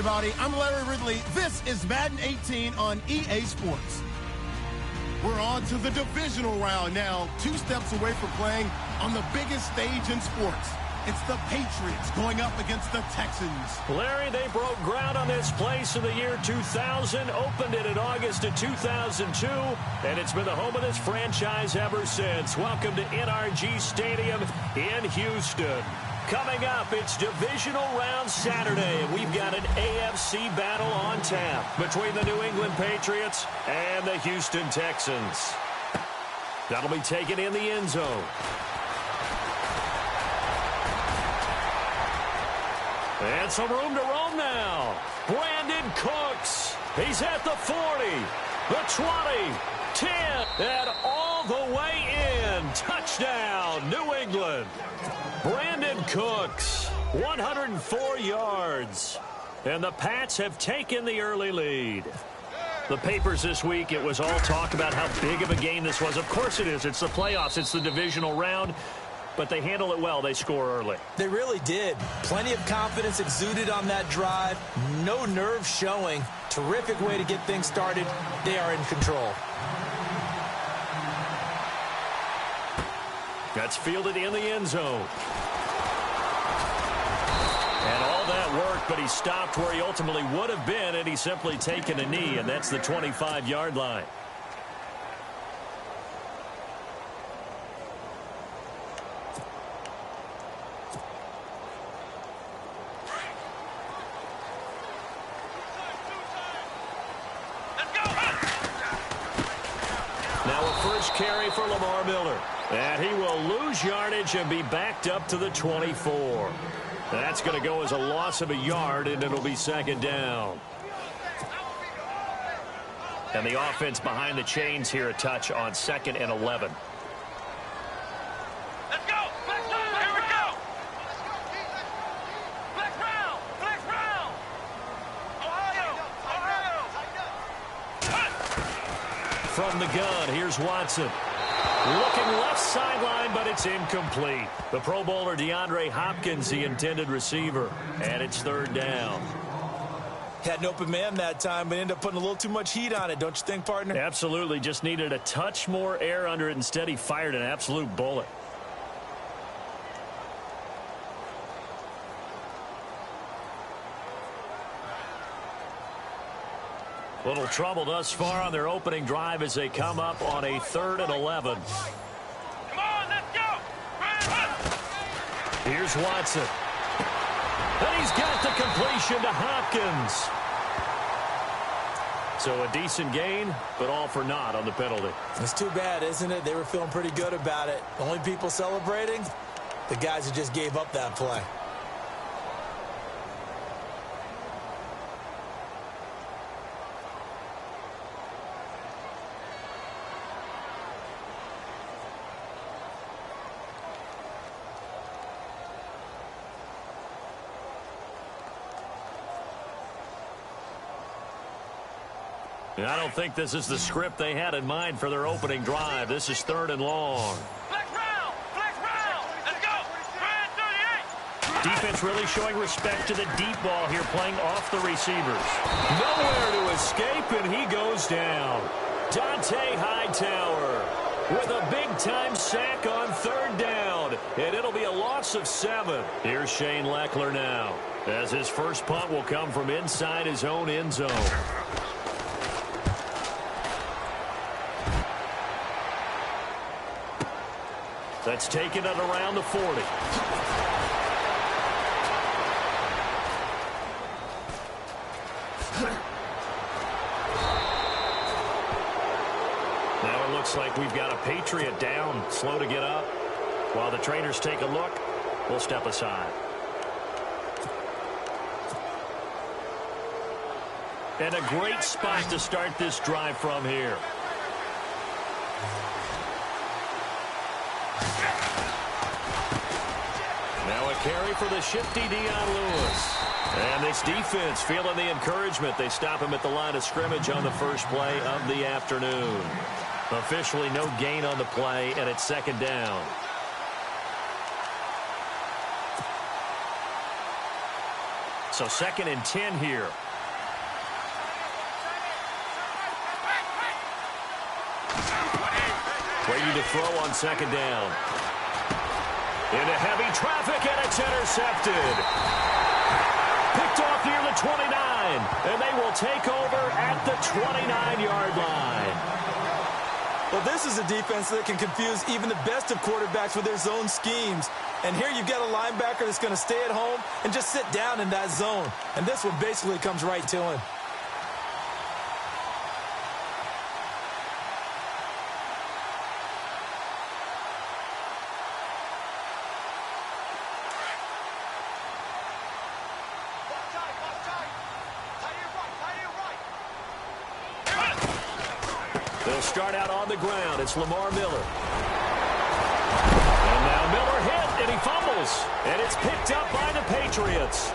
everybody. I'm Larry Ridley. This is Madden 18 on EA Sports. We're on to the divisional round now, 2 steps away from playing on the biggest stage in sports. It's the Patriots going up against the Texans. Larry, they broke ground on this place in the year 2000, opened it in August of 2002, and it's been the home of this franchise ever since. Welcome to NRG Stadium in Houston. Coming up, it's Divisional Round Saturday, and we've got an AFC battle on tap between the New England Patriots and the Houston Texans. That'll be taken in the end zone. And some room to roam now. Brandon Cooks. He's at the 40, the 20, 10, and all the way in. Touchdown, New England. Brandon Cooks, 104 yards. And the Pats have taken the early lead. The papers this week, it was all talk about how big of a game this was. Of course it is. It's the playoffs. It's the divisional round. But they handle it well. They score early. They really did. Plenty of confidence exuded on that drive. No nerve showing. Terrific way to get things started. They are in control. That's fielded in the end zone. And all that work, but he stopped where he ultimately would have been, and he's simply taken a knee, and that's the 25-yard line. Carry for Lamar Miller. And he will lose yardage and be backed up to the 24. That's going to go as a loss of a yard, and it'll be second down. And the offense behind the chains here a touch on 2nd and 11. Let's go! Here we go! Flex round! Ohio! From the gun, here's Watson. Looking left sideline, but it's incomplete. The Pro Bowler DeAndre Hopkins, the intended receiver. And it's 3rd down. Had an open man that time, but ended up putting a little too much heat on it, don't you think, partner? Absolutely. Just needed a touch more air under it. Instead, he fired an absolute bullet. Little trouble thus far on their opening drive as they come up on a 3rd and 11. Come on, let's go! Here's Watson. And he's got the completion to Hopkins. So a decent gain, but all for naught on the penalty. It's too bad, isn't it? They were feeling pretty good about it. The only people celebrating, the guys who just gave up that play. I don't think this is the script they had in mind for their opening drive. This is 3rd and long. Flex round! Let's go! Brand 38! Defense really showing respect to the deep ball here, playing off the receivers. Nowhere to escape, and he goes down. Dante Hightower with a big-time sack on 3rd down, and it'll be a loss of 7. Here's Shane Leckler now, as his first punt will come from inside his own end zone. That's taken at around the 40. Now it looks like we've got a Patriot down, slow to get up. While the trainers take a look, we'll step aside. And a great spot to start this drive from here. Now a carry for the shifty Dion Lewis. And this defense feeling the encouragement. They stop him at the line of scrimmage on the first play of the afternoon. Officially no gain on the play, and it's 2nd down. So 2nd and 10 here. Waiting to throw on 2nd down. Into heavy traffic, and it's intercepted. Picked off near the 29, and they will take over at the 29-yard line. Well, this is a defense that can confuse even the best of quarterbacks with their zone schemes. And here you've got a linebacker that's going to stay at home and just sit down in that zone. And this one basically comes right to him. They'll start out on the ground. It's Lamar Miller. And now Miller hit, and he fumbles. And it's picked up by the Patriots.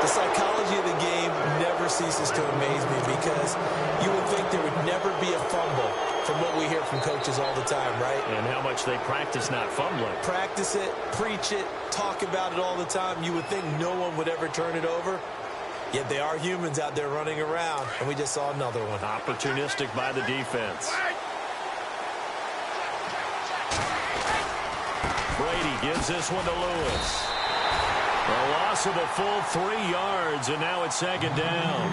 The psychology of the game never ceases to amaze me because you would think there would never be a fumble from what we hear from coaches all the time, right? And how much they practice not fumbling. Practice it, preach it, talk about it all the time. You would think no one would ever turn it over. Yet they are humans out there running around, and we just saw another one. Opportunistic by the defense. Brady gives this one to Lewis. A loss of a full 3 yards, and now it's 2nd down.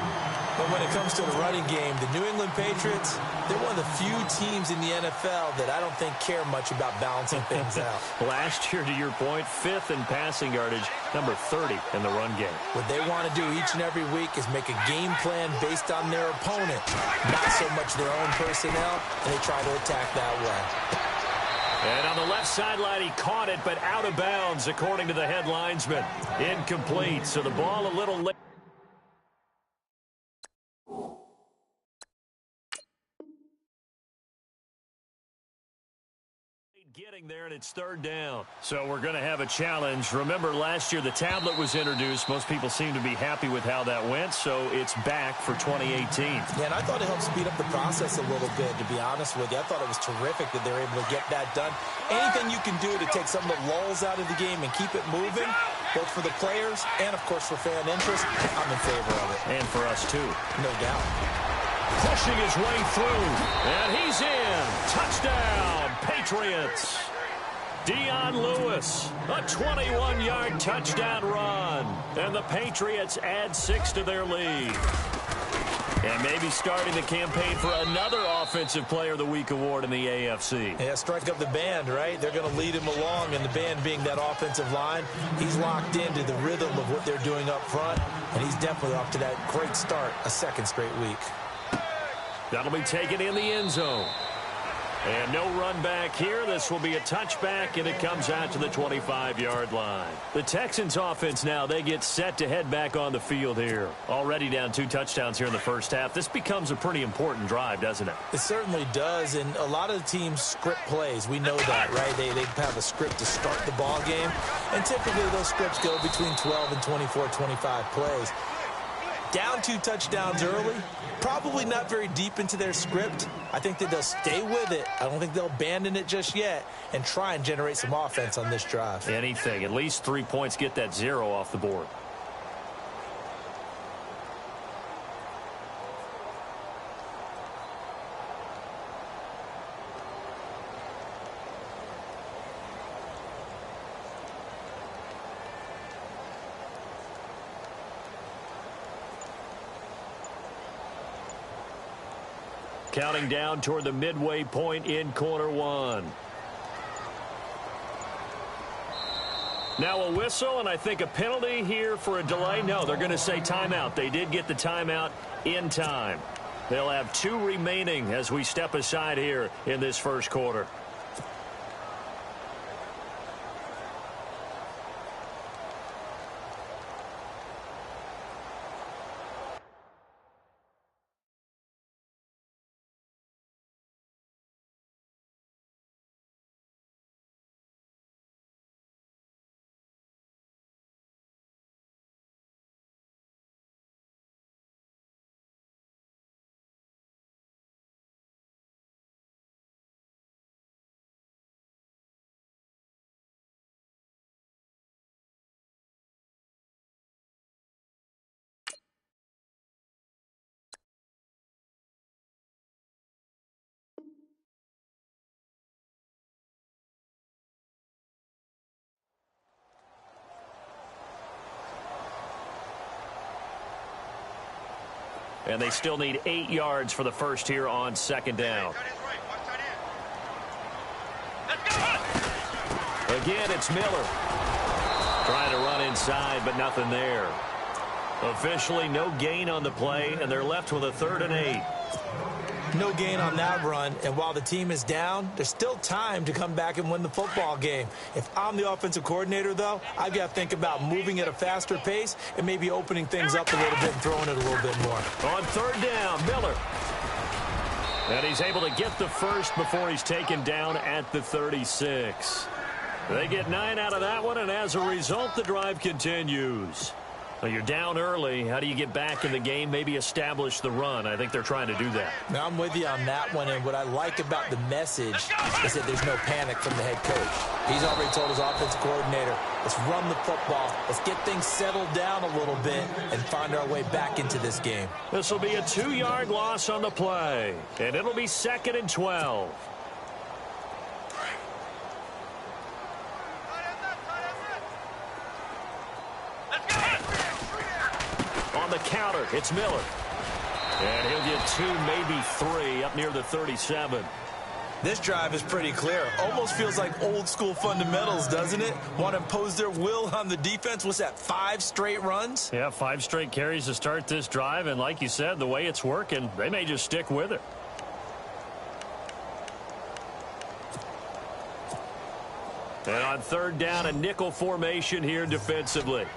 But when it comes to the running game, the New England Patriots, they're one of the few teams in the NFL that I don't think care much about balancing things out. Last year, to your point, 5th in passing yardage, number 30 in the run game. What they want to do each and every week is make a game plan based on their opponent, not so much their own personnel, and they try to attack that way. And on the left sideline, he caught it, but out of bounds, according to the head linesman. Incomplete, so the ball a little late. Getting there, and it's 3rd down. So we're going to have a challenge. Remember, last year the tablet was introduced. Most people seem to be happy with how that went, so it's back for 2018. Yeah, and I thought it helped speed up the process a little bit, to be honest with you. I thought it was terrific that they were able to get that done. Anything you can do to take some of the lulls out of the game and keep it moving, both for the players and, of course, for fan interest, I'm in favor of it. And for us, too. No doubt. Pushing his way through, and he's in. Touchdown, Patriots. Dion Lewis, a 21-yard touchdown run. And the Patriots add 6 to their lead. And maybe starting the campaign for another Offensive Player of the Week award in the AFC. Yeah, strike up the band, right? They're going to lead him along, and the band being that offensive line, he's locked into the rhythm of what they're doing up front, and he's definitely off to that great start, a 2nd straight week. That'll be taken in the end zone. And no run back here. This will be a touchback, and it comes out to the 25-yard line. The Texans offense now, they get set to head back on the field here. Already down 2 touchdowns here in the first half. This becomes a pretty important drive, doesn't it? It certainly does, and a lot of the teams script plays. We know that, right? They have a script to start the ball game, and typically those scripts go between 12 and 24, 25 plays. Down 2 touchdowns early, probably not very deep into their script. I think that they'll stay with it. I don't think they'll abandon it just yet and try and generate some offense on this drive. Anything. At least 3 points, get that 0 off the board. Counting down toward the midway point in quarter 1. Now a whistle, and I think a penalty here for a delay. No, they're going to say timeout. They did get the timeout in time. They'll have 2 remaining as we step aside here in this first quarter. And they still need 8 yards for the first here on second down. Again, it's Miller. Trying to run inside, but nothing there. Officially, no gain on the play, and they're left with a 3rd and 8. No gain on that run, and while the team is down, there's still time to come back and win the football game. If I'm the offensive coordinator, though, I've got to think about moving at a faster pace and maybe opening things up a little bit and throwing it a little bit more. On 3rd down, Miller. And he's able to get the first before he's taken down at the 36. They get 9 out of that one, and as a result, the drive continues. Well, you're down early. How do you get back in the game, maybe establish the run? I think they're trying to do that. Now, I'm with you on that one, and what I like about the message is that there's no panic from the head coach. He's already told his offensive coordinator, let's run the football, let's get things settled down a little bit and find our way back into this game. This will be a 2-yard loss on the play, and it'll be 2nd and 12. On the counter, it's Miller. And he'll get 2, maybe 3 up near the 37. This drive is pretty clear. Almost feels like old school fundamentals, doesn't it? Want to impose their will on the defense. What's that, 5 straight runs? Yeah, 5 straight carries to start this drive. And like you said, the way it's working, they may just stick with it. And on 3rd down, a nickel formation here defensively.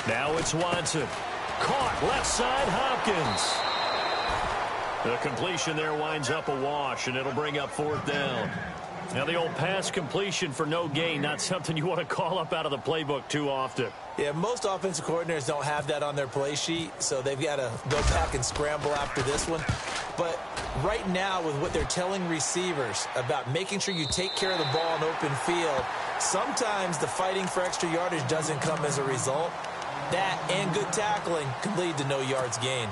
Now it's Watson. Caught left side, Hopkins. The completion there winds up a wash, and it'll bring up 4th down. Now the old pass completion for no gain, not something you want to call up out of the playbook too often. Yeah, most offensive coordinators don't have that on their play sheet, so they've got to go back and scramble after this one. But right now, with what they're telling receivers about making sure you take care of the ball in open field, sometimes the fighting for extra yardage doesn't come as a result. That and good tackling can lead to no yards gained.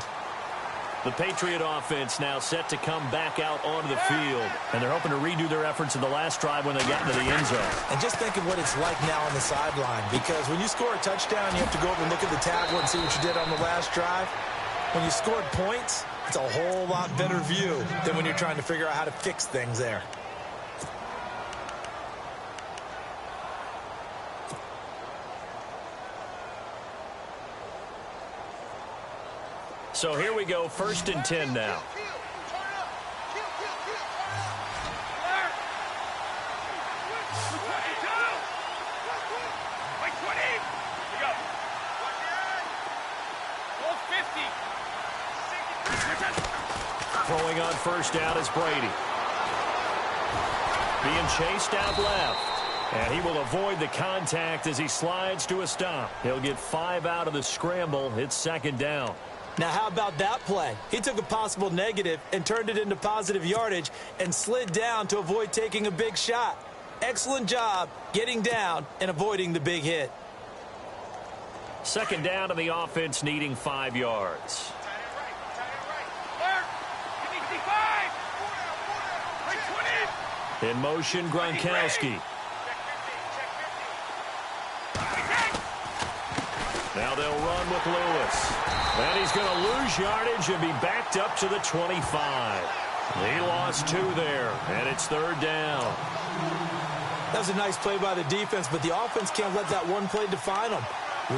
The Patriot offense now set to come back out onto the field, and they're hoping to redo their efforts in the last drive when they got into the end zone. And just think of what it's like now on the sideline, because when you score a touchdown, you have to go over and look at the tablet and see what you did on the last drive. When you scored points, it's a whole lot better view than when you're trying to figure out how to fix things there. So here we go, 1st and 10 now. Throwing on 1st down is Brady. Being chased out left. And he will avoid the contact as he slides to a stop. He'll get 5 out of the scramble. It's 2nd down. Now, how about that play? He took a possible negative and turned it into positive yardage and slid down to avoid taking a big shot. Excellent job getting down and avoiding the big hit. 2nd down, and the offense needing 5 yards. In motion, Gronkowski. Now they'll run with Lewis. And he's going to lose yardage and be backed up to the 25. He lost 2 there, and it's 3rd down. That was a nice play by the defense, but the offense can't let that one play define them.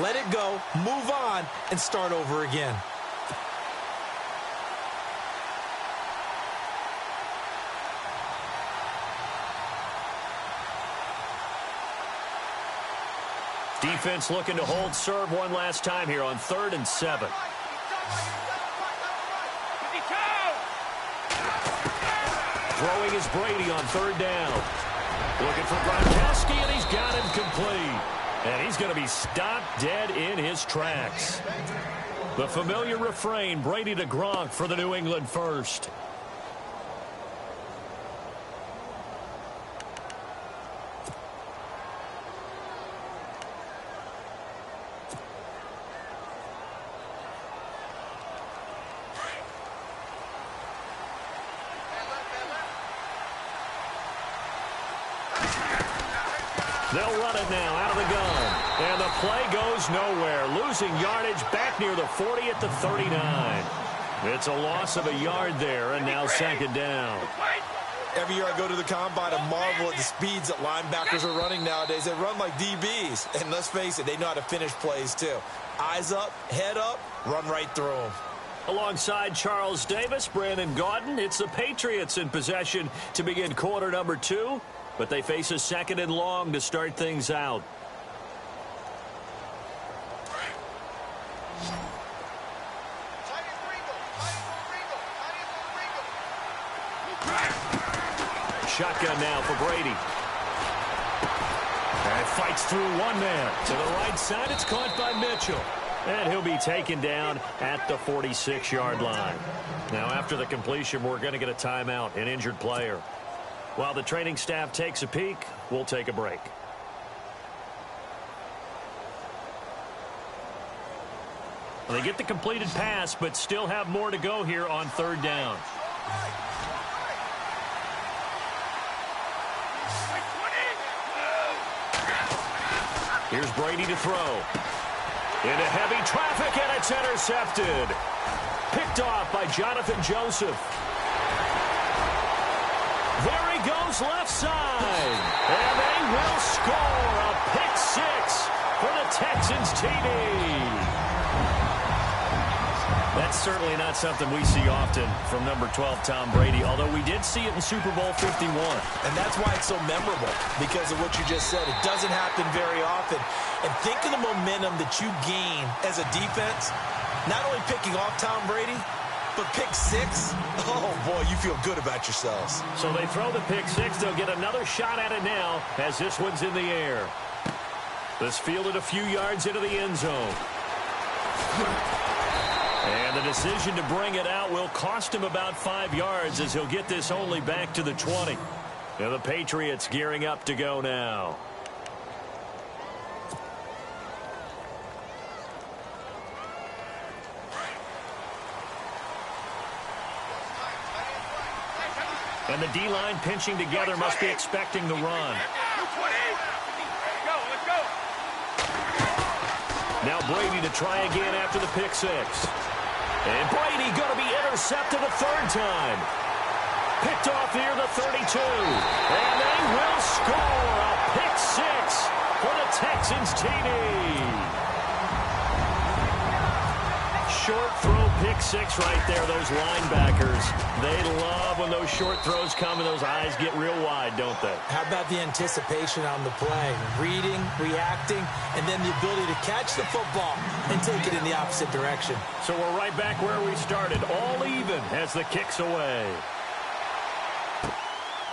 Let it go, move on, and start over again. Defense looking to hold serve one last time here on 3rd and 7. Throwing is Brady on 3rd down. Looking for Gronkowski, and he's got him complete. And he's going to be stopped dead in his tracks. The familiar refrain, Brady to Gronk for the New England first. They'll run it now out of the gun. And the play goes nowhere. Losing yardage back near the 40 at the 39. It's a loss of a yard there, and now second down. Every year I go to the combine and marvel at the speeds that linebackers are running nowadays. They run like DBs. And let's face it, they know how to finish plays too. Eyes up, head up, run right through them. Alongside Charles Davis, Brandon Gaudin, it's the Patriots in possession to begin quarter number 2. But they face a second and long to start things out. Shotgun now for Brady. And fights through one man. To the right side, it's caught by Mitchell. And he'll be taken down at the 46-yard line. Now, after the completion, we're going to get a timeout, an injured player. While the training staff takes a peek, we'll take a break. They get the completed pass, but still have more to go here on third down. Here's Brady to throw. Into heavy traffic, and it's intercepted. Picked off by Jonathan Joseph. There he goes left side. And they will score a pick 6 for the Texans TD. That's certainly not something we see often from number 12, Tom Brady, although we did see it in Super Bowl 51. And that's why it's so memorable, because of what you just said. It doesn't happen very often. And think of the momentum that you gain as a defense, not only picking off Tom Brady, but pick 6. Oh, boy, you feel good about yourselves. So they throw the pick 6. They'll get another shot at it now as this one's in the air. This fielded a few yards into the end zone. And the decision to bring it out will cost him about 5 yards as he'll get this only back to the 20. And the Patriots gearing up to go now. And the D-line pinching together must be expecting the run. Now Brady to try again after the pick 6. And Brady going to be intercepted a third time. Picked off near the 32. And they will score a pick 6 for the Texans TD. Short throw pick 6 right there. Those linebackers, they love when those short throws come and those eyes get real wide, don't they? How about the anticipation on the play? Reading, reacting, and then the ability to catch the football and take it in the opposite direction. So we're right back where we started, all even as the kick's away.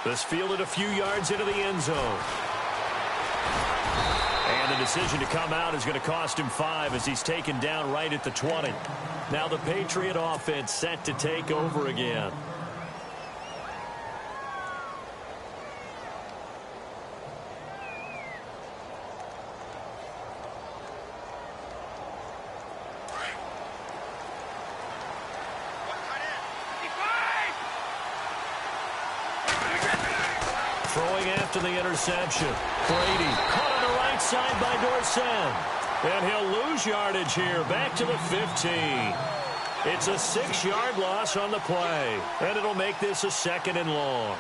This fielded a few yards into the end zone. And the decision to come out is going to cost him 5 as he's taken down right at the 20. Now the Patriot offense set to take over again. Throwing after the interception. Brady caught on the right side by Dorsett. And he'll lose yardage here, back to the 15. It's a 6-yard loss on the play. And it'll make this a second and long.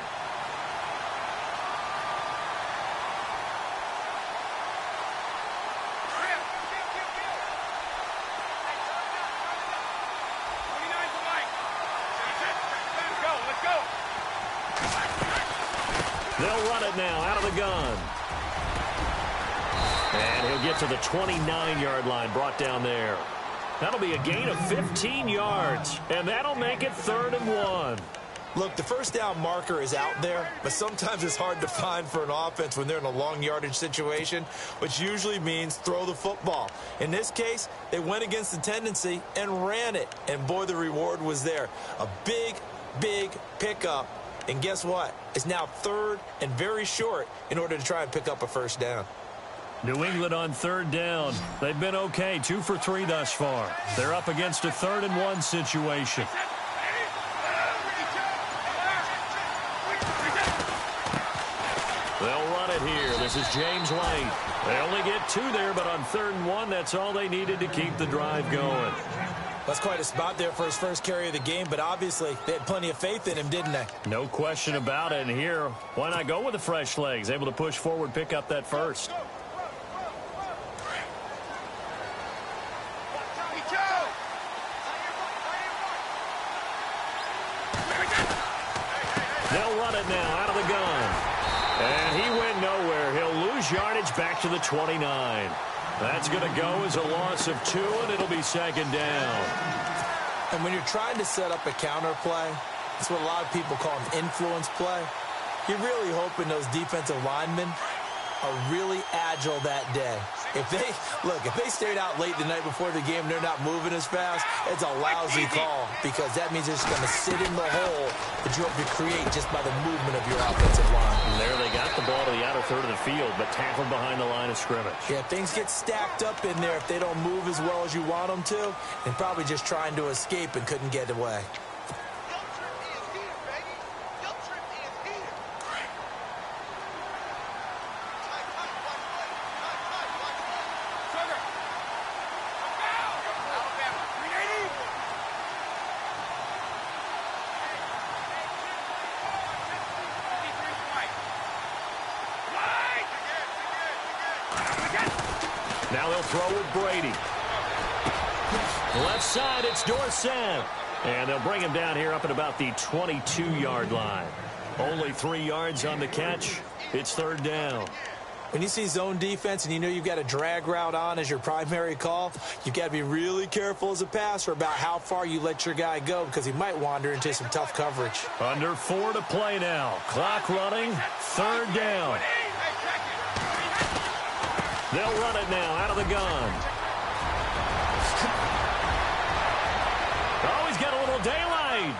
They'll run it now out of the gun. And he'll get to the 29-yard line, brought down there. That'll be a gain of 15 yards, and that'll make it 3rd and 1. Look, the first down marker is out there, but sometimes it's hard to find for an offense when they're in a long yardage situation, which usually means throw the football. In this case, they went against the tendency and ran it, and boy, the reward was there. A big, big pickup. And guess what? It's now 3rd and very short in order to try and pick up a first down. New England on 3rd down. They've been okay, 2 for 3 thus far. They're up against a 3rd and 1 situation. They'll run it here. This is James White. They only get 2 there, but on 3rd and 1, that's all they needed to keep the drive going. That's quite a spot there for his first carry of the game, but obviously they had plenty of faith in him, didn't they? No question about it. And here, why not go with the fresh legs? Able to push forward, pick up that first. They'll run it now out of the gun. And he went nowhere. He'll lose yardage back to the 29. That's going to go as a loss of 2, and it'll be 2nd down. And when you're trying to set up a counter play, it's what a lot of people call an influence play. You're really hoping those defensive linemen are really agile that day. If they stayed out late the night before the game and they're not moving as fast, it's a lousy call because that means they're just going to sit in the hole that you hope to create just by the movement of your offensive line. And there they got the ball to the outer third of the field, but tackled behind the line of scrimmage. Yeah, things get stacked up in there if they don't move as well as you want them to, and probably just trying to escape and couldn't get away. Now they'll throw with Brady. Left side, it's Dorsett. And they'll bring him down here up at about the 22-yard line. Only 3 yards on the catch. It's 3rd down. When you see zone defense and you know you've got a drag route on as your primary call, you've got to be really careful as a passer about how far you let your guy go because he might wander into some tough coverage. Under 4 to play now. Clock running. 3rd down. They'll run it now out of the gun. Oh, he's got a little daylight.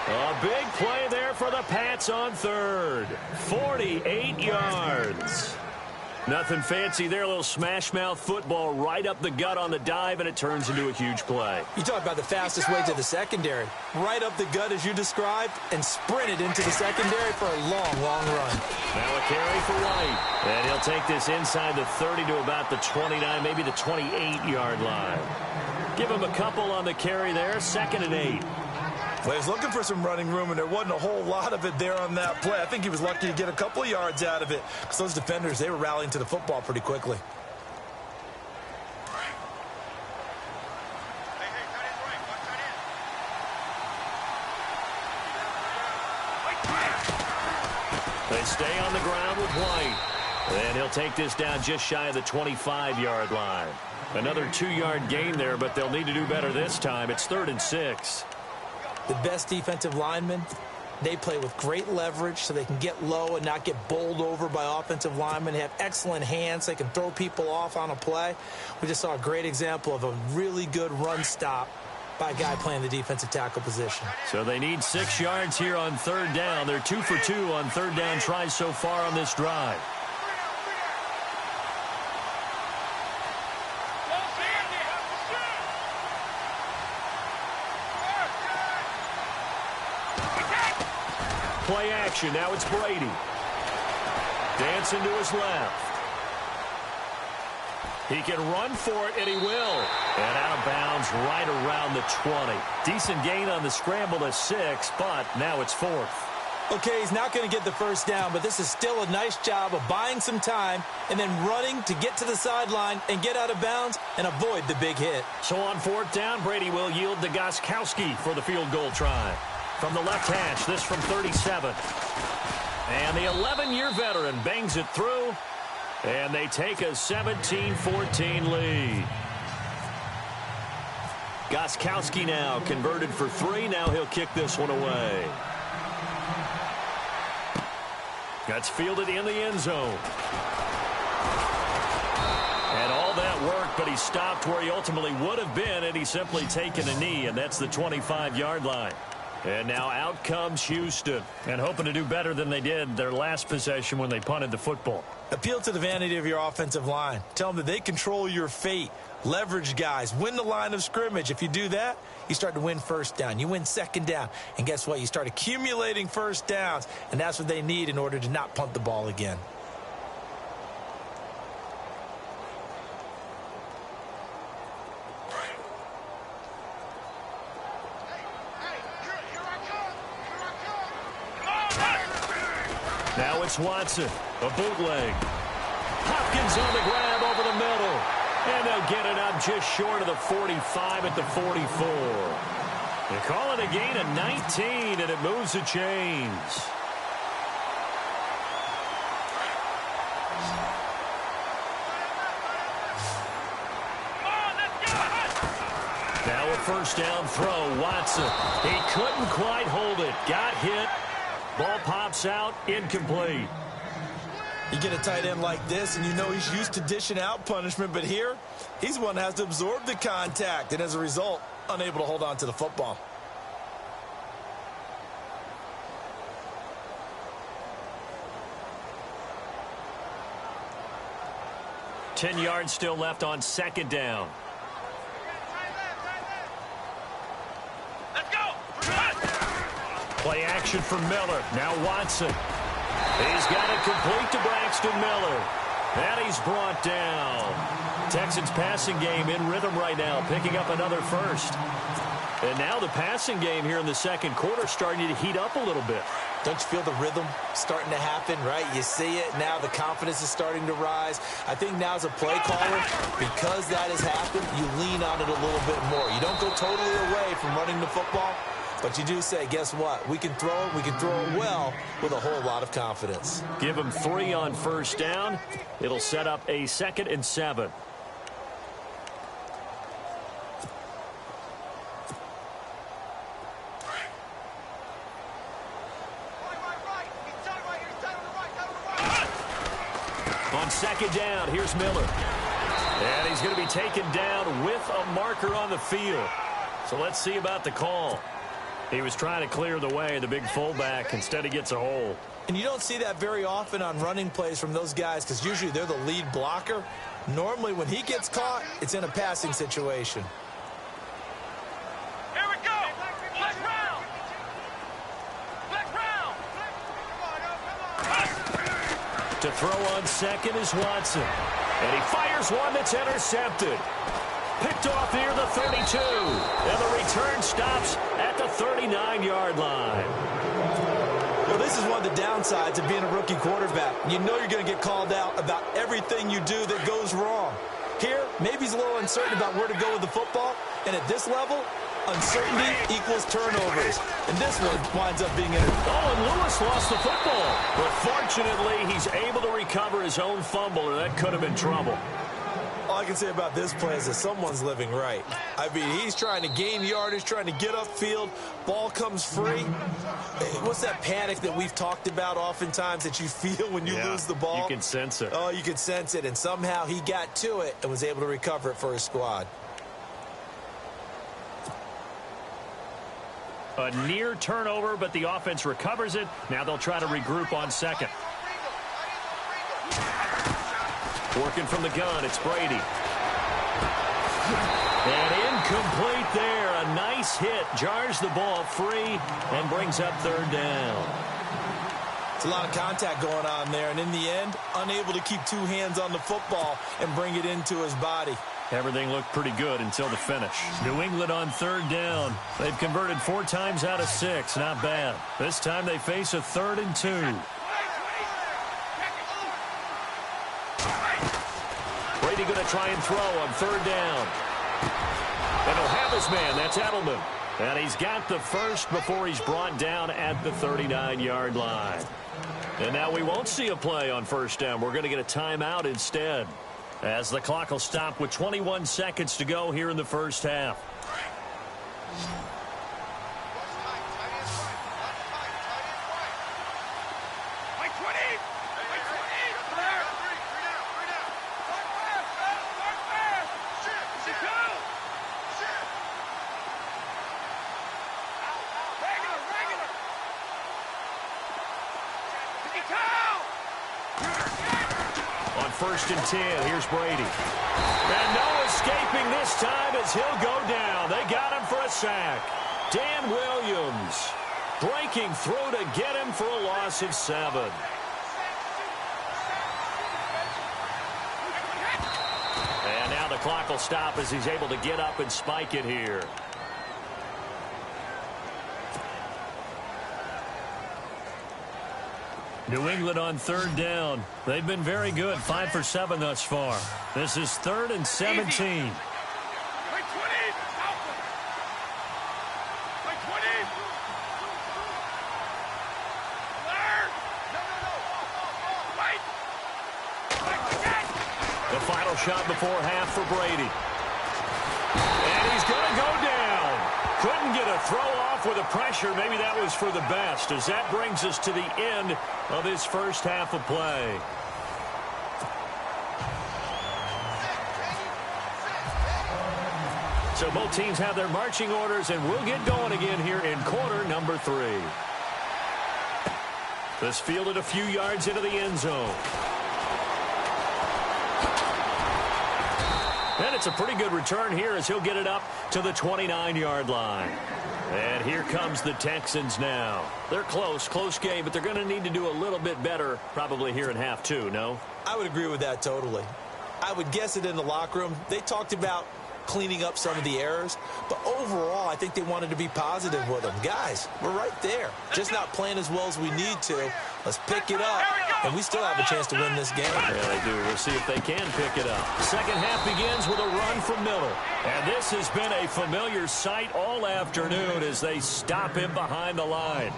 A big play there for the Pats on 3rd. 48 yards. Nothing fancy there. A little smash-mouth football right up the gut on the dive, and it turns into a huge play. You talk about the fastest way to the secondary. Right up the gut as you described and sprinted into the secondary for a long, long run. Now a carry for White. And he'll take this inside the 30 to about the 29, maybe the 28-yard line. Give him a couple on the carry there. 2nd and 8. Well, he was looking for some running room, and there wasn't a whole lot of it there on that play. I think he was lucky to get a couple of yards out of it because those defenders, they were rallying to the football pretty quickly. They stay on the ground with White. And he'll take this down just shy of the 25-yard line. Another 2-yard gain there, but they'll need to do better this time. It's 3rd and 6. The best defensive linemen, they play with great leverage so they can get low and not get bowled over by offensive linemen. They have excellent hands. They can throw people off on a play. We just saw a great example of a really good run stop by a guy playing the defensive tackle position. So they need 6 yards here on 3rd down. They're 2 for 2 on 3rd down tries so far on this drive. Play action. Now it's Brady. Dancing to his left. He can run for it, and he will. And out of bounds right around the 20. Decent gain on the scramble to 6, but now it's 4th. Okay, he's not going to get the first down, but this is still a nice job of buying some time and then running to get to the sideline and get out of bounds and avoid the big hit. So on 4th down, Brady will yield to Gostkowski for the field goal try. From the left hash, this from 37. And the 11-year veteran bangs it through, and they take a 17-14 lead. Gostkowski now converted for 3. Now he'll kick this one away. That's fielded in the end zone. And all that work, but he stopped where he ultimately would have been, and he's simply taken a knee, and that's the 25-yard line. And now out comes Houston. And hoping to do better than they did their last possession when they punted the football. Appeal to the vanity of your offensive line. Tell them that they control your fate. Leverage guys. Win the line of scrimmage. If you do that, you start to win first down. You win second down. And guess what? You start accumulating first downs. And that's what they need in order to not punt the ball again. Now it's Watson, a bootleg. Hopkins on the grab over the middle. And they'll get it up just short of the 45 at the 44. They call it a gain of 19, and it moves the chains. Now a first down throw, Watson. He couldn't quite hold it. Got hit. Ball pops out, incomplete. You get a tight end like this, and you know he's used to dishing out punishment, but here, he's the one that has to absorb the contact, and as a result, unable to hold on to the football. Ten yards still left on second down. Play action for Miller. Now Watson. He's got it complete to Braxton Miller. And he's brought down. Texans passing game in rhythm right now, picking up another first. And now the passing game here in the second quarter starting to heat up a little bit. Don't you feel the rhythm starting to happen, right? You see it. Now the confidence is starting to rise. I think now as a play caller, because that has happened, you lean on it a little bit more. You don't go totally away from running the football. But you do say, guess what? We can throw it. We can throw it well with a whole lot of confidence. Give him 3 on first down. It'll set up a 2nd and 7. On second down, here's Miller. And he's going to be taken down with a marker on the field. So let's see about the call. He was trying to clear the way, the big fullback. Instead, he gets a hold. And you don't see that very often on running plays from those guys because usually they're the lead blocker. Normally, when he gets caught, it's in a passing situation. Here we go. Flex round. Flex round. To throw on second is Watson. And he fires one that's intercepted. Picked off near the 32. And the return stops at the 39-yard line. Well, this is one of the downsides of being a rookie quarterback. You know you're going to get called out about everything you do that goes wrong. Here, maybe he's a little uncertain about where to go with the football. And at this level, uncertainty equals turnovers. And this one winds up being intercepted. Oh, and Lewis lost the football. But fortunately, he's able to recover his own fumble, or that could have been trouble. All I can say about this play is that someone's living right. I mean, he's trying to gain yardage, trying to get upfield. Ball comes free. What's that panic that we've talked about oftentimes that you feel when you lose the ball? You can sense it. Oh, you can sense it. And somehow he got to it and was able to recover it for his squad. A near turnover, but the offense recovers it. Now they'll try to regroup on second. Working from the gun, it's Brady. And incomplete there. A nice hit. Jars the ball free and brings up third down. It's a lot of contact going on there. And in the end, unable to keep two hands on the football and bring it into his body. Everything looked pretty good until the finish. New England on third down. They've converted 4 times out of 6. Not bad. This time they face a 3rd and 2. Brady going to try and throw on third down. And he'll have his man. That's Edelman. And he's got the first before he's brought down at the 39-yard line. And now we won't see a play on first down. We're going to get a timeout instead, as the clock will stop with 21 seconds to go here in the first half. 1st and 10. Here's Brady. And no escaping this time as he'll go down. They got him for a sack. Dan Williams breaking through to get him for a loss of 7. And now the clock will stop as he's able to get up and spike it here. New England on 3rd down. They've been very good, 5 for 7 thus far. This is 3rd and 17. The final shot before half for Brady. And he's going to go down. Couldn't get a throw off with the pressure. Maybe that was for the best, as that brings us to the end of his first half of play. So both teams have their marching orders, and we'll get going again here in quarter number 3. This fielded a few yards into the end zone. And it's a pretty good return here as he'll get it up to the 29-yard line. And here comes the Texans now. They're close game, but they're going to need to do a little bit better probably here in half 2, no? I would agree with that totally. I would guess it in the locker room. They talked about cleaning up some of the errors, but overall I think they wanted to be positive with them. Guys, we're right there, just not playing as well as we need to. Let's pick it up, and we still have a chance to win this game. Yeah, they do. We'll see if they can pick it up. Second half begins with a run from Miller, and this has been a familiar sight all afternoon as they stop him behind the line.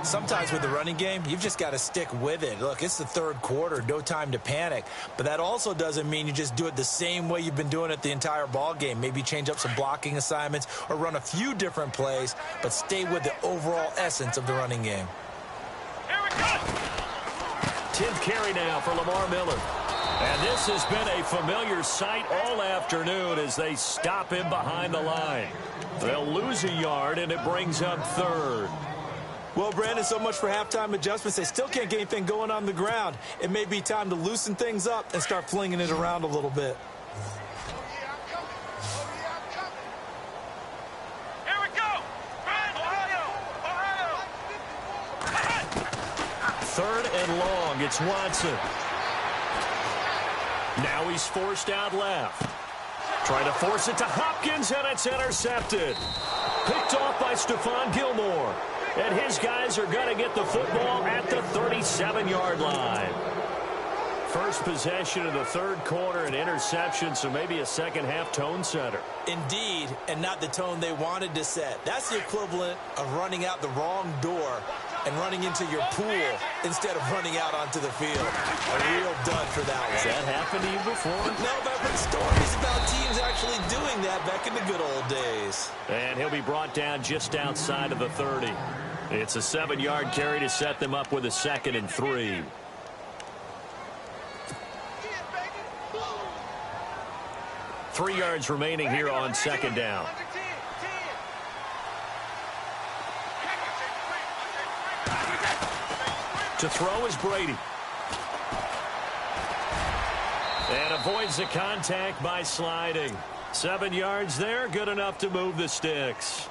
Sometimes with the running game, you've just got to stick with it. Look, it's the 3rd quarter, no time to panic. But that also doesn't mean you just do it the same way you've been doing it the entire ball game. Maybe change up some blocking assignments or run a few different plays, but stay with the overall essence of the running game. Here we go. 10th carry now for Lamar Miller. And this has been a familiar sight all afternoon as they stop him behind the line. They'll lose a yard, and it brings up 3rd. Well, Brandon, so much for halftime adjustments. They still can't get anything going on the ground. It may be time to loosen things up and start flinging it around a little bit. Here we go. Ohio. 3rd and long. It's Watson. Now he's forced out left. Trying to force it to Hopkins, and it's intercepted. Picked off by Stephon Gilmore. And his guys are going to get the football at the 37-yard line. First possession of the 3rd quarter, an interception, so maybe a second-half tone setter. Indeed, and not the tone they wanted to set. That's the equivalent of running out the wrong door and running into your pool instead of running out onto the field. A real dud for that one. Has that happened to you before? No, but I've heard stories about teams actually doing that back in the good old days. And he'll be brought down just outside of the 30. It's a 7-yard carry to set them up with a 2nd and 3. Three yards remaining here on 2nd down. To throw is Brady. And avoids the contact by sliding. 7 yards there, good enough to move the sticks.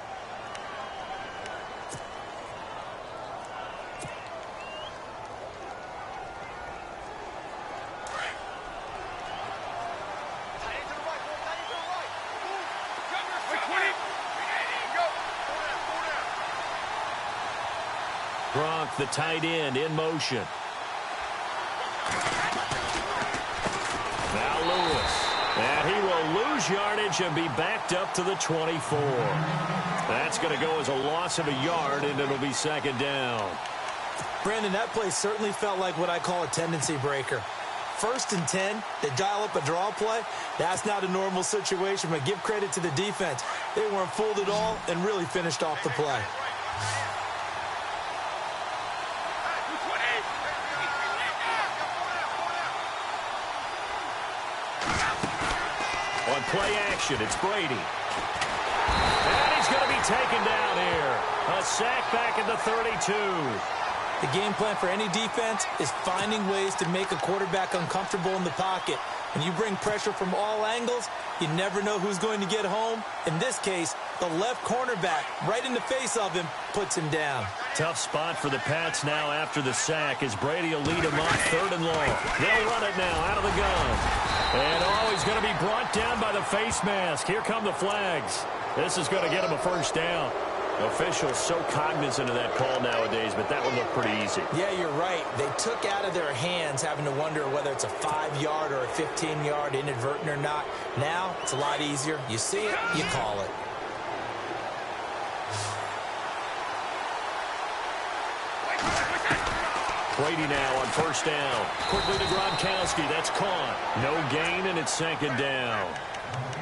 Gronk, the tight end, in motion. Now Lewis. And he will lose yardage and be backed up to the 24. That's going to go as a loss of a yard, and it'll be 2nd down. Brandon, that play certainly felt like what I call a tendency breaker. 1st and 10, they dial up a draw play. That's not a normal situation, but give credit to the defense. They weren't fooled at all and really finished off the play. On play action, it's Brady. And he's going to be taken down here. A sack back at the 32. The game plan for any defense is finding ways to make a quarterback uncomfortable in the pocket. When you bring pressure from all angles, you never know who's going to get home. In this case, the left cornerback, right in the face of him, puts him down. Tough spot for the Pats now after the sack as Brady will lead him off 3rd and long. They'll run it now out of the gun. And he's going to be brought down by the face mask. Here come the flags. This is going to get him a first down. Officials so cognizant of that call nowadays, but that would look pretty easy. Yeah, you're right. They took out of their hands having to wonder whether it's a 5-yard or a 15-yard inadvertent or not. Now, it's a lot easier. You see it, you call it. Brady now on first down. Quickly to Gronkowski. That's caught. No gain, and it's 2nd down.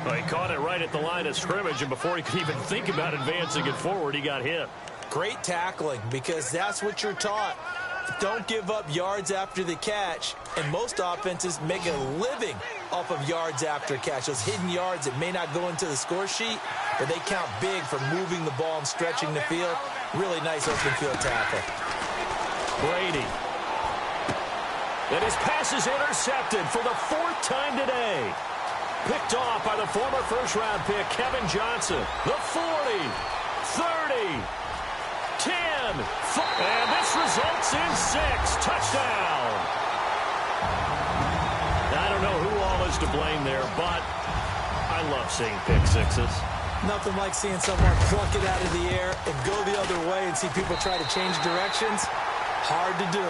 Well, he caught it right at the line of scrimmage, and before he could even think about advancing it forward, he got hit. Great tackling, because that's what you're taught. Don't give up yards after the catch, and most offenses make a living off of yards after catch. Those hidden yards that may not go into the score sheet, but they count big for moving the ball and stretching the field. Really nice open field tackle. Brady. And his pass is intercepted for the 4th time today. Picked off by the former first-round pick, Kevin Johnson. The 40, 30, 10, and this results in 6. Touchdown. I don't know who all is to blame there, but I love seeing pick sixes. Nothing like seeing someone pluck it out of the air and go the other way and see people try to change directions. Hard to do.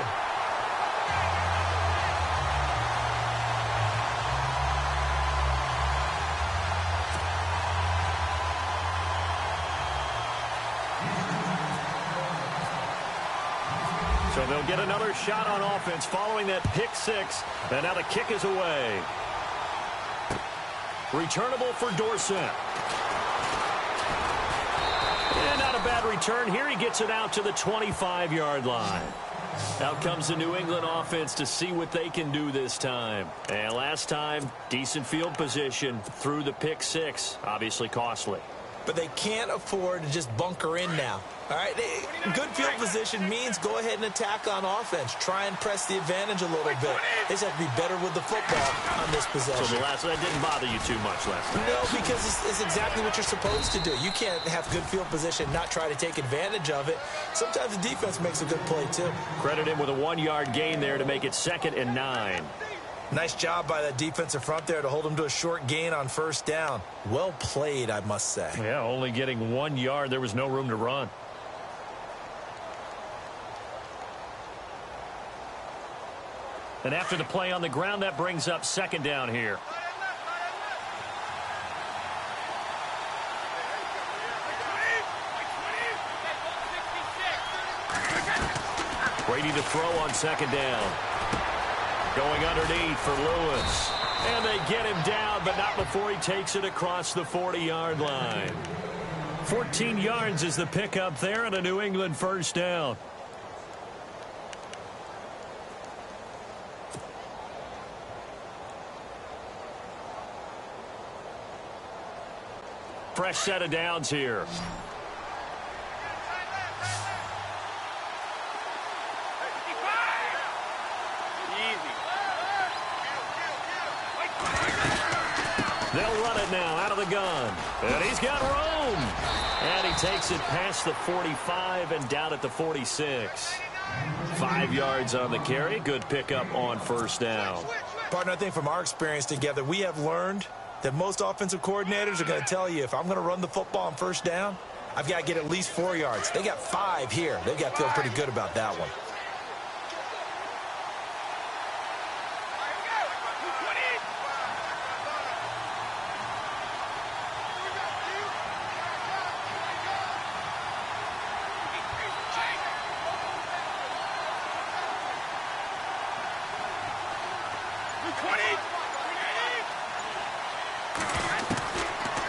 So they'll get another shot on offense following that pick 6. And now the kick is away. Returnable for Dorsett. And not a bad return. Here he gets it out to the 25-yard line. Out comes the New England offense to see what they can do this time. And last time, decent field position through the pick 6. Obviously costly. But they can't afford to just bunker in now. All right, good field position means go ahead and attack on offense. Try and press the advantage a little bit. They just have to be better with the football on this possession. So that didn't bother you too much last time? No, because it's exactly what you're supposed to do. You can't have good field position and not try to take advantage of it. Sometimes the defense makes a good play, too. Credit him with a 1-yard gain there to make it 2nd and 9. Nice job by that defensive front there to hold him to a short gain on first down. Well played, I must say. Yeah, only getting 1 yard. There was no room to run. And after the play on the ground, that brings up 2nd down here. Brady to throw on 2nd down. Going underneath for Lewis. And they get him down, but not before he takes it across the 40-yard line. 14 yards is the pickup there and a New England first down. Fresh set of downs here. They'll run it now out of the gun. And he's got room. And he takes it past the 45 and down at the 46. 5 yards on the carry. Good pickup on first down. Partner, I think from our experience together, we have learned that most offensive coordinators are going to tell you, if I'm going to run the football on first down, I've got to get at least 4 yards. They got 5 here. They've got to feel pretty good about that one.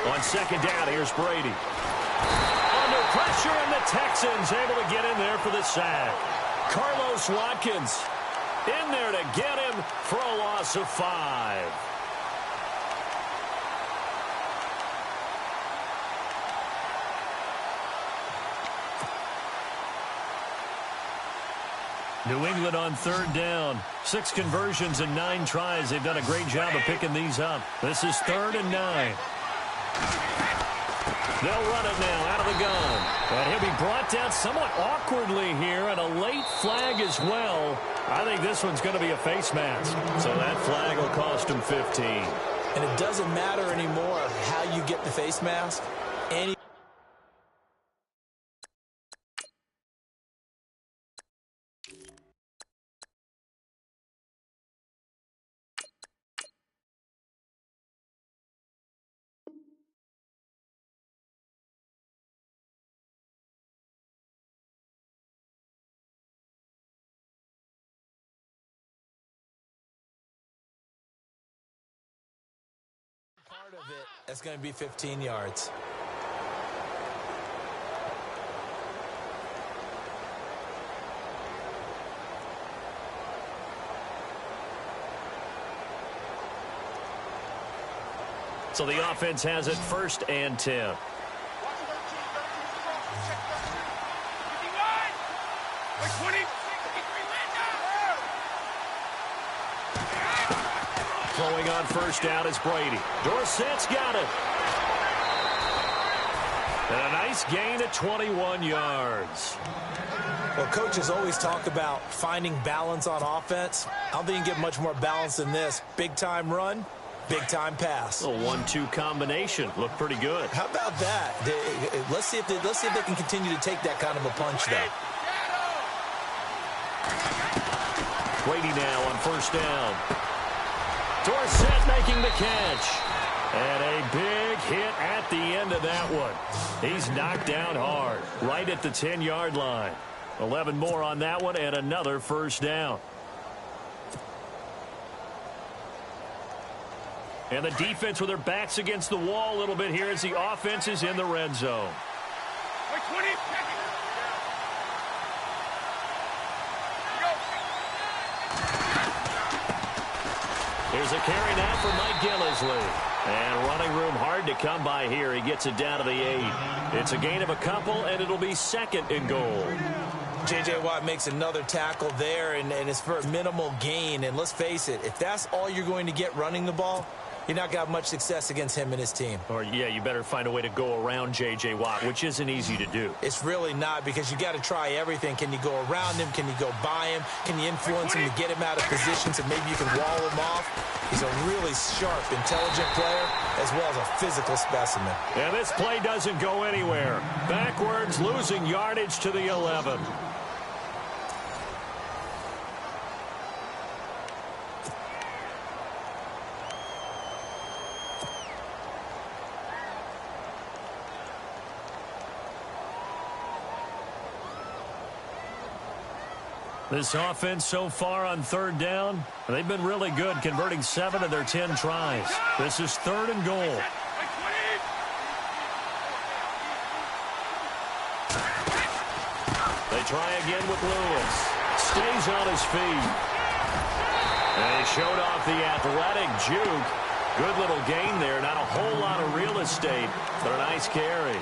On 2nd down, here's Brady. Under pressure, and the Texans able to get in there for the sack. Carlos Watkins in there to get him for a loss of 5. New England on third down. 6 conversions and 9 tries. They've done a great job of picking these up. This is 3rd and 9. They'll run it now out of the gun. And he'll be brought down somewhat awkwardly here, and a late flag as well. I think this one's going to be a face mask. So that flag will cost him 15. And it doesn't matter anymore how you get the face mask. Part of it, that's going to be 15 yards. So the offense has it 1st and 10. Throwing on 1st down is Brady. Dorsett's got it. And a nice gain at 21 yards. Well, coaches always talk about finding balance on offense. I don't think you can get much more balance than this. Big-time run, big-time pass. A 1-2 combination. Looked pretty good. How about that? Let's see if they can continue to take that kind of a punch, though. Brady now on 1st down. Dorsett making the catch. And a big hit at the end of that one. He's knocked down hard, right at the 10-yard line. 11 more on that one, and another 1st down. And the defense with their backs against the wall a little bit here as the offense is in the red zone. Here's a carry now for Mike Gillisley. And running room hard to come by here. He gets it down to the 8. It's a gain of a couple, and it'll be 2nd and goal. J.J. Watt makes another tackle there, and it's for a minimal gain. And let's face it, if that's all you're going to get running the ball, you're not going to have much success against him and his team. Or, yeah, you better find a way to go around J.J. Watt, which isn't easy to do. It's really not, because you got to try everything. Can you go around him? Can you go by him? Can you influence him to get him out of position so maybe you can wall him off? He's a really sharp, intelligent player, as well as a physical specimen. And this play doesn't go anywhere. Backwards, losing yardage to the 11. This offense so far on 3rd down, they've been really good, converting 7 of their 10 tries. This is 3rd and goal. They try again with Lewis. Stays on his feet. And he showed off the athletic juke. Good little gain there. Not a whole lot of real estate, but a nice carry.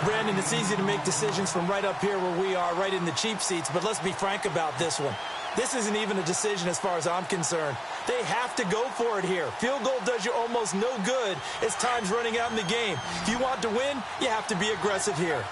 Brandon, it's easy to make decisions from right up here where we are, right in the cheap seats, but let's be frank about this one. This isn't even a decision as far as I'm concerned. They have to go for it here. Field goal does you almost no good as time's running out in the game. If you want to win, you have to be aggressive here.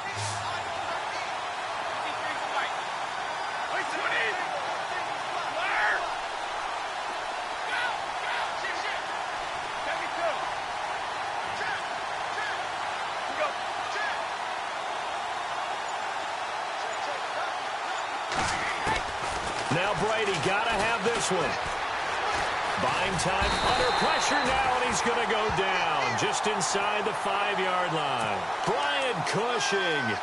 Now Brady got to have this one. Buying time under pressure now, and he's going to go down just inside the 5-yard line. Brian Cushing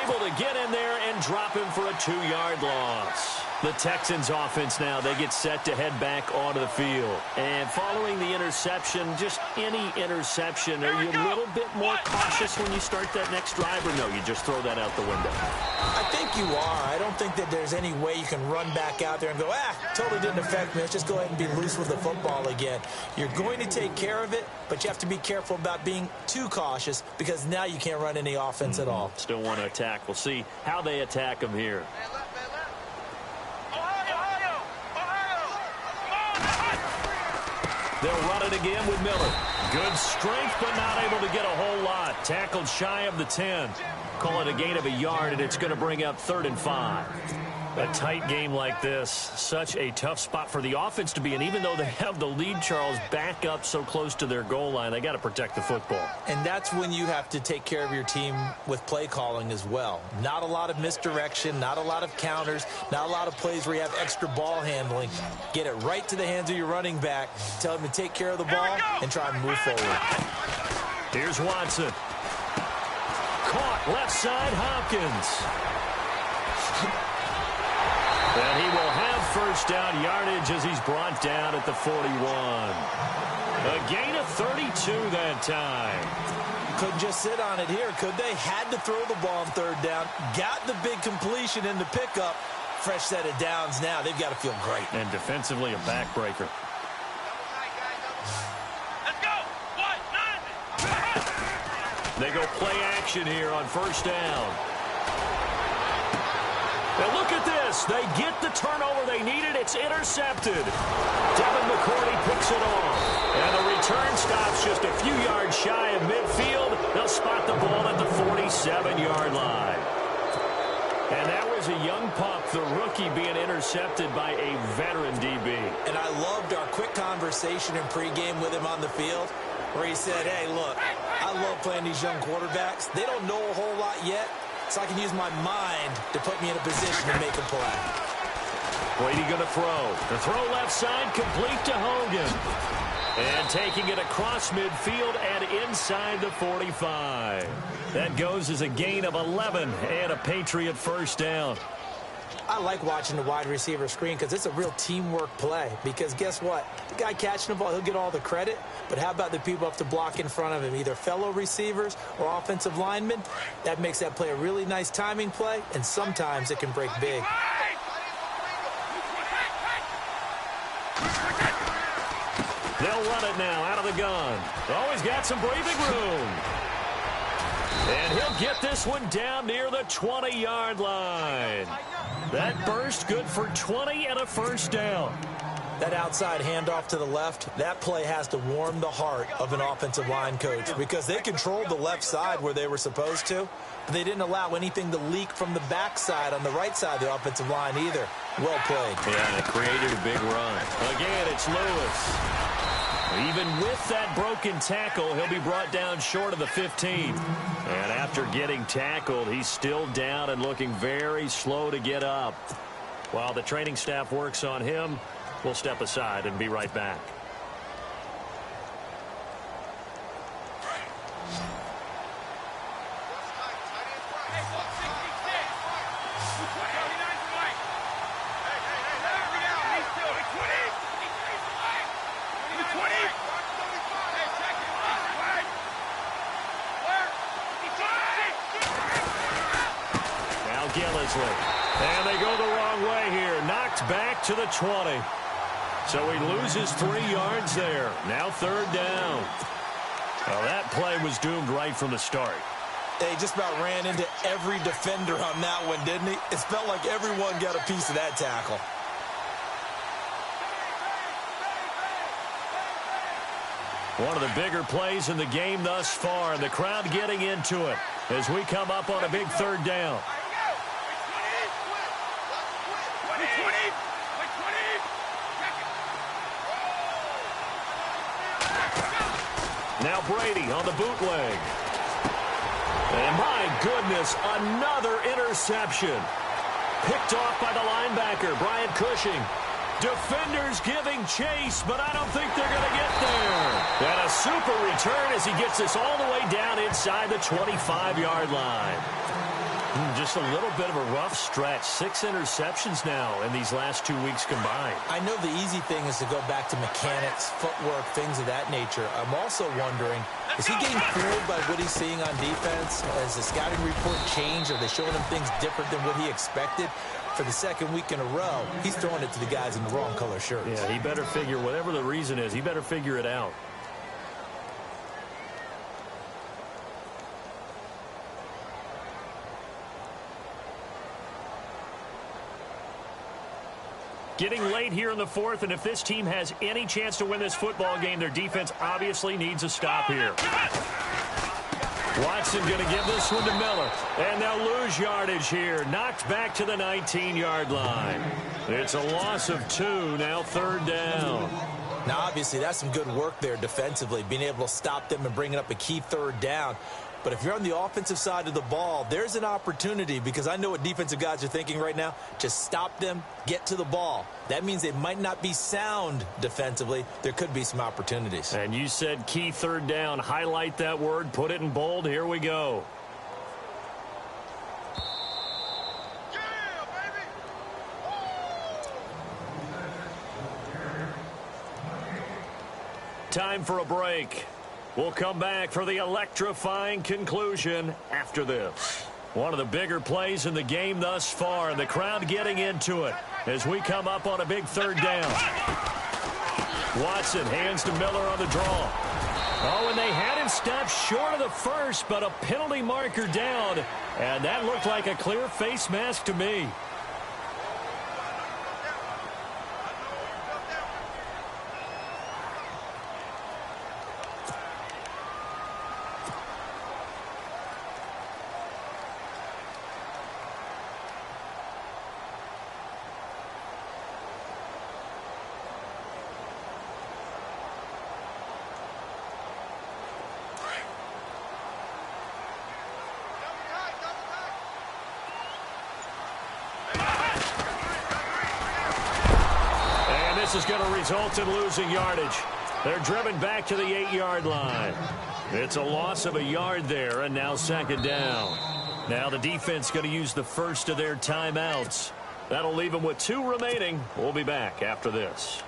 able to get in there and drop him for a 2-yard loss. The Texans offense now, they get set to head back onto the field. And following the interception, just any interception, are you a little bit more cautious when you start that next drive, or no, you just throw that out the window? I think you are. I don't think that there's any way you can run back out there and go, totally didn't affect me. Let's just go ahead and be loose with the football again. You're going to take care of it, but you have to be careful about being too cautious because now you can't run any offense at all. Still want to attack. We'll see how they attack them here. They'll run it again with Miller. Good strength, but not able to get a whole lot. Tackled shy of the 10. Call it a gain of a yard, and it's going to bring up 3rd and 5. A tight game like this, such a tough spot for the offense to be in. Even though they have the lead, Charles, back up so close to their goal line, they got to protect the football. And that's when you have to take care of your team with play calling as well. Not a lot of misdirection, not a lot of counters, not a lot of plays where you have extra ball handling. Get it right to the hands of your running back, tell him to take care of the ball, and try and move forward. Here's Watson. Caught left side, Hopkins. And he will have first down yardage as he's brought down at the 41. A gain of 32 that time. Couldn't just sit on it here, could they? Had to throw the ball on 3rd down. Got the big completion in the pickup. Fresh set of downs now. They've got to feel great. And defensively, a backbreaker. Let's go. 1-9. They go play action here on first down. Now look at this. They get the turnover they needed. It's intercepted. Devin McCourty picks it off. And the return stops just a few yards shy of midfield. They'll spot the ball at the 47-yard line. And that was a young pup, the rookie, being intercepted by a veteran DB. And I loved our quick conversation in pregame with him on the field where he said, hey, look, I love playing these young quarterbacks. They don't know a whole lot yet. So I can use my mind to put me in a position to make a play. Brady going to throw. The throw left side complete to Hogan. And taking it across midfield and inside the 45. That goes as a gain of 11 and a Patriot first down. I like watching the wide receiver screen because it's a real teamwork play. Because guess what? The guy catching the ball, he'll get all the credit. But how about the people up to block in front of him, either fellow receivers or offensive linemen? That makes that play a really nice timing play, and sometimes it can break big. They'll run it now out of the gun. Oh, he's got some breathing room. And he'll get this one down near the 20-yard line. That burst good for 20 and a first down. That outside handoff to the left, that play has to warm the heart of an offensive line coach because they controlled the left side where they were supposed to, but they didn't allow anything to leak from the backside on the right side of the offensive line either. Well played. Yeah, and it created a big run. Again, it's Lewis. Even with that broken tackle, he'll be brought down short of the 15. And after getting tackled, he's still down and looking very slow to get up. While the training staff works on him, we'll step aside and be right back. And they go the wrong way here. Knocked back to the 20. So he loses 3 yards there. Now 3rd down. Well, that play was doomed right from the start. They just about ran into every defender on that one, didn't he? It felt like everyone got a piece of that tackle. One of the bigger plays in the game thus far, and the crowd getting into it as we come up on a big 3rd down. Now Brady on the bootleg. And my goodness, another interception. Picked off by the linebacker, Brian Cushing. Defenders giving chase, but I don't think they're going to get there. And a super return as he gets this all the way down inside the 25-yard line. Just a little bit of a rough stretch. 6 interceptions now in these last 2 weeks combined. I know the easy thing is to go back to mechanics, footwork, things of that nature. I'm also wondering, is he getting fooled by what he's seeing on defense? Has the scouting report changed? Are they showing him things different than what he expected? For the 2nd week in a row, he's throwing it to the guys in the wrong color shirts. Yeah, he better figure, whatever the reason is, he better figure it out. getting late here in the fourth, and if this team has any chance to win this football game, their defense obviously needs a stop here. Watson going to give this one to Miller, and they'll lose yardage here. Knocked back to the 19-yard line. It's a loss of 2, now third down. Now, obviously, that's some good work there defensively, being able to stop them and bringing up a key third down. But if you're on the offensive side of the ball, there's an opportunity, because I know what defensive guys are thinking right now. Just stop them, get to the ball. That means they might not be sound defensively. There could be some opportunities. And you said key third down. Highlight that word, put it in bold. Here we go. Time for a break. We'll come back for the electrifying conclusion after this. One of the bigger plays in the game thus far, and the crowd getting into it as we come up on a big third down. Watson hands to Miller on the draw. Oh, and they had him stopped short of the first, but a penalty marker down, and that looked like a clear face mask to me. This is going to result in losing yardage. They're driven back to the 8-yard line. It's a loss of a yard there, and now second down. Now the defense going to use the first of their timeouts. That'll leave them with 2 remaining. We'll be back after this.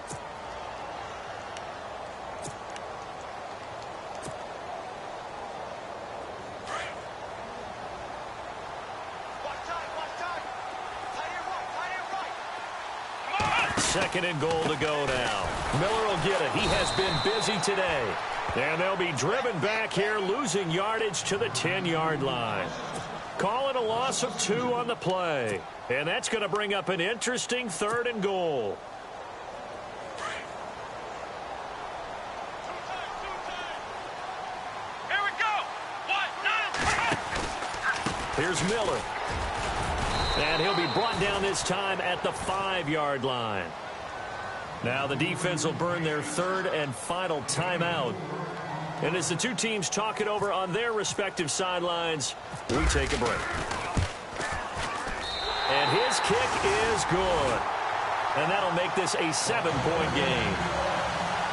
Second and goal to go now. Miller will get it. He has been busy today. And they'll be driven back here, losing yardage to the 10-yard line. Call it a loss of 2 on the play. And that's going to bring up an interesting third and goal. Here we go. Here's Miller. And he'll be brought down this time at the 5-yard line. Now the defense will burn their third and final timeout. And as the two teams talk it over on their respective sidelines, we take a break. And his kick is good. And that'll make this a 7-point game.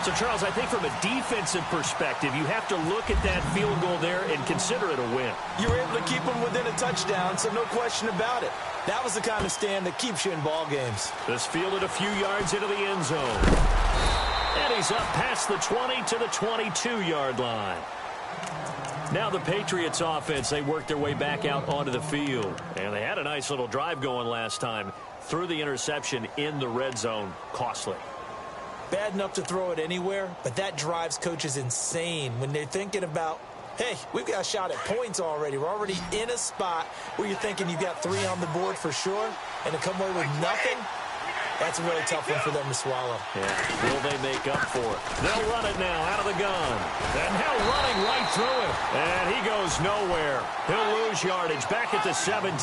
So, Charles, I think from a defensive perspective, you have to look at that field goal there and consider it a win. You were able to keep them within a touchdown, so no question about it. That was the kind of stand that keeps you in ball games. This fielded a few yards into the end zone. And he's up past the 20 to the 22-yard line. Now the Patriots offense, they worked their way back out onto the field. And they had a nice little drive going last time. Threw the interception in the red zone. Costly. Bad enough to throw it anywhere, but that drives coaches insane when they're thinking about, hey, we've got a shot at points already. We're already in a spot where you're thinking you've got 3 on the board for sure, and to come away with nothing, that's a really tough one for them to swallow. Yeah, will they make up for it? They'll run it now out of the gun. And now running right through it. And he goes nowhere. He'll lose yardage back at the 17.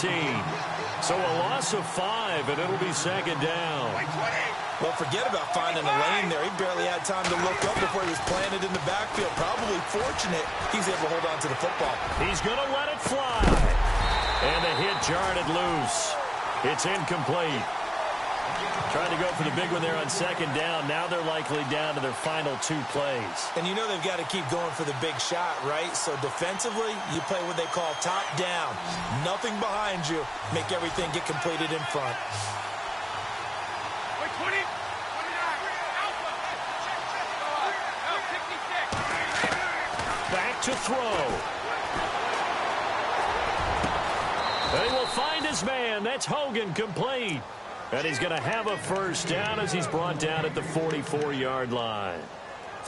So a loss of 5, and it'll be second down. Well, forget about finding a lane there. He barely had time to look up before he was planted in the backfield. Probably fortunate he's able to hold on to the football. He's going to let it fly. And the hit jarred it loose. It's incomplete. Trying to go for the big one there on second down. Now they're likely down to their final 2 plays. And you know they've got to keep going for the big shot, right? So defensively, you play what they call top down. Nothing behind you. Make everything get completed in front. Back to throw. They will find his man. That's Hogan, complete. And he's going to have a first down as he's brought down at the 44-yard line.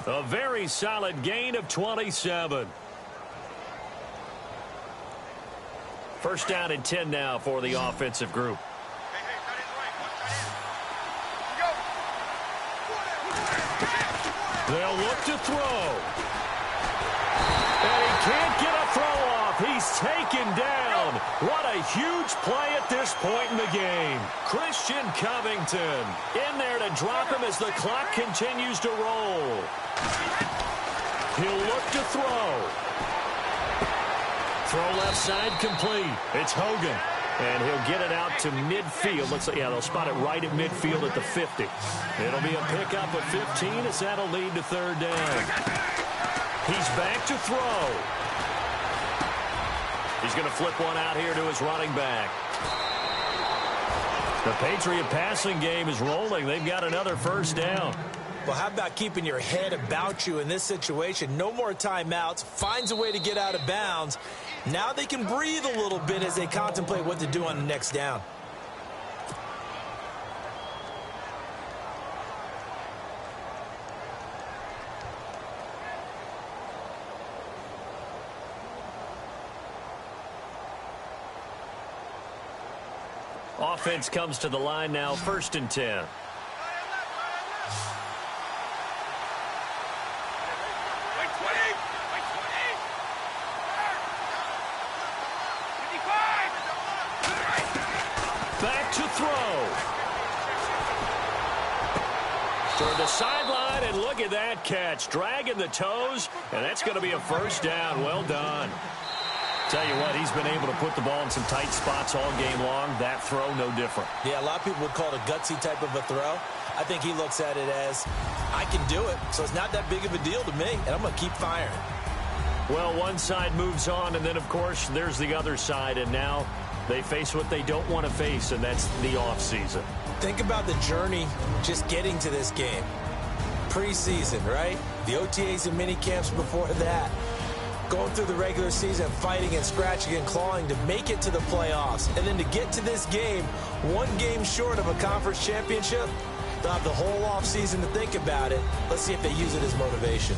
A very solid gain of 27. First down and 10 now for the offensive group. Go. They'll look to throw. And he can't get a throw off. He's taken down. What a huge play at this point in the game. Christian Covington in there to drop him as the clock continues to roll. He'll look to throw. Throw left side complete. It's Hogan. And he'll get it out to midfield. Looks like, yeah, they'll spot it right at midfield at the 50. It'll be a pickup of 15 as that'll lead to third down. He's back to throw. He's going to flip one out here to his running back. The Patriot passing game is rolling. They've got another first down. Well, how about keeping your head about you in this situation? No more timeouts. Finds a way to get out of bounds. Now they can breathe a little bit as they contemplate what to do on the next down. Offense comes to the line now, 1st and 10. Back to throw. Toward the sideline, and look at that catch. Dragging the toes, and that's going to be a first down. Well done. Tell you what, he's been able to put the ball in some tight spots all game long. That throw, no different. Yeah, a lot of people would call it a gutsy type of a throw. I think he looks at it as, I can do it, so it's not that big of a deal to me, and I'm going to keep firing. Well, one side moves on, and then, of course, there's the other side, and now they face what they don't want to face, and that's the offseason. Think about the journey just getting to this game. Preseason, right? The OTAs and mini camps before that. Going through the regular season, fighting and scratching and clawing to make it to the playoffs. And then to get to this game, one game short of a conference championship, they'll have the whole offseason to think about it. Let's see if they use it as motivation.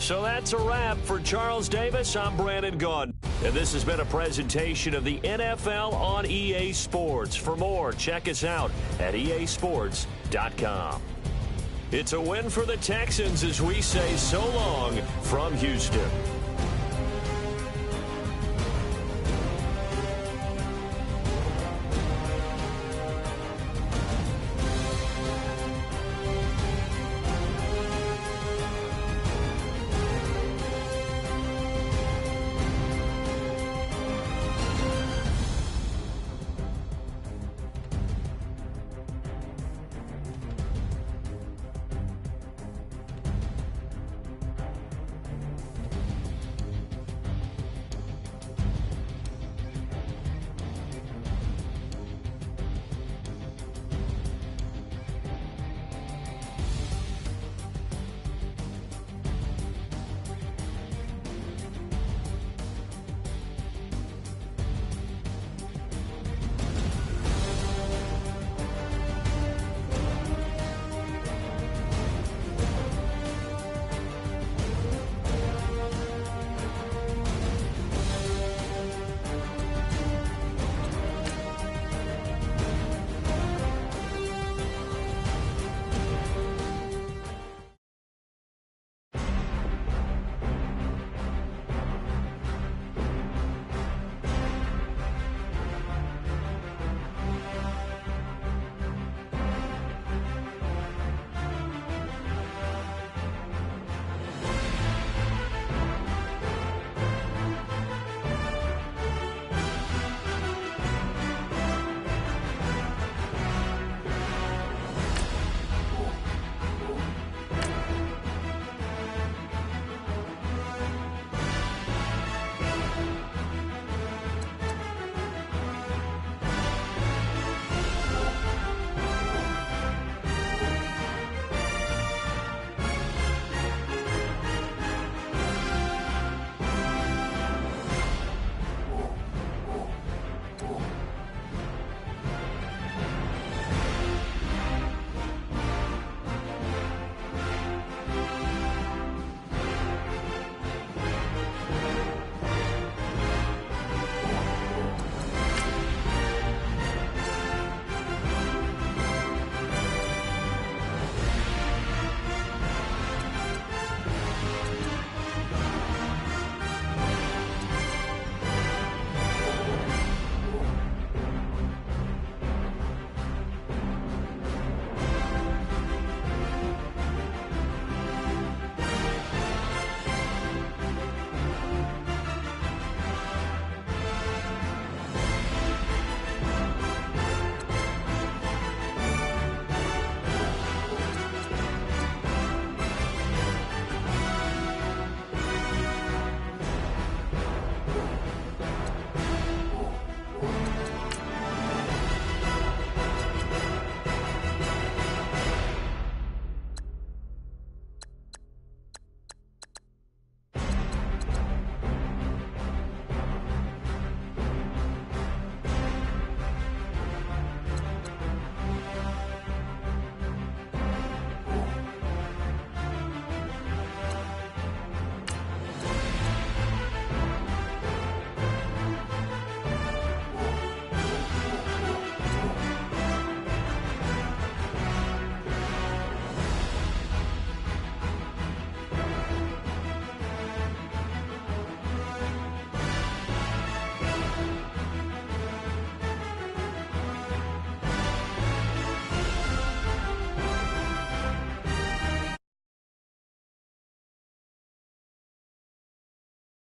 So that's a wrap for Charles Davis. I'm Brandon Gaudin. And this has been a presentation of the NFL on EA Sports. For more, check us out at easports.com. It's a win for the Texans as we say so long from Houston.